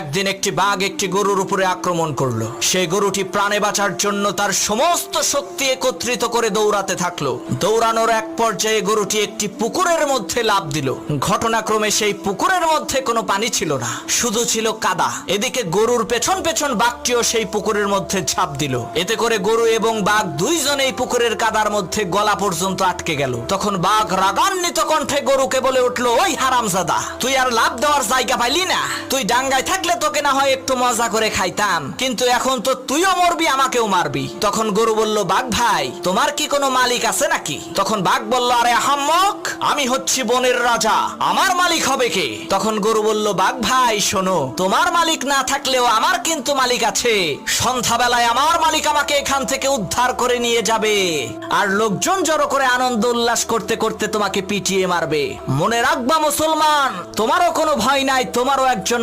একদিন একটি বাঘ একটি গরুর উপরে আক্রমণ করলো। সেই গরুটি প্রাণে বাঁচার জন্য তার সমস্ত শক্তি একত্রিত করে দৌড়াতে থাকলো। দৌড়ানোর এক পর্যায়ে গরুটি একটি পুকুরের মধ্যে লাফ দিল। ঘটনাক্রমে সেই পুকুরের মধ্যে কোনো পানি ছিল না, শুধু ছিল কাদা। এদিকে গরুর পেছন পেছন বাঘটিও সেই পুকুরের মধ্যে ঝাঁপ দিল। এতে করে গরু এবং বাঘ দুইজনেই পুকুরের কাদার মধ্যে গলা পর্যন্ত আটকে গেল। তখন বাঘ রাগান্বিত কণ্ঠে গরুকে বলে উঠলো, ওই হারামজাদা, তুই আর লাফ দেওয়ার জায়গা পাইলি না? তুই ডাঙ্গায় থাকলে তোকে না হয় একটু মজা করে খাইতাম, কিন্তু এখন তো তুইও মরবি, আমাকেও মারবি। তখন গরু বলল, বাঘ ভাই, তোমার কি কোনো মালিক আছে নাকি? তখন বাঘ বলল, আরে আহাম্মক, আমি হচ্ছি বনের রাজা, আমার মালিক হবে কে? তখন গরু বলল, বাঘ ভাই শোনো, তোমার মালিক না থাকলেও আমার কিন্তু মালিক আছে। সন্ধ্যাবেলায় আমার মালিক আমাকে এখান থেকে উদ্ধার করে নিয়ে যাবে, আর লোকজন জড়ো করে আনন্দ উল্লাস করতে করতে তোমাকে পিটিয়ে মারবে। মনে রাখবা মুসলমান, তোমারও কোনো ভয় নাই, তোমারও একজন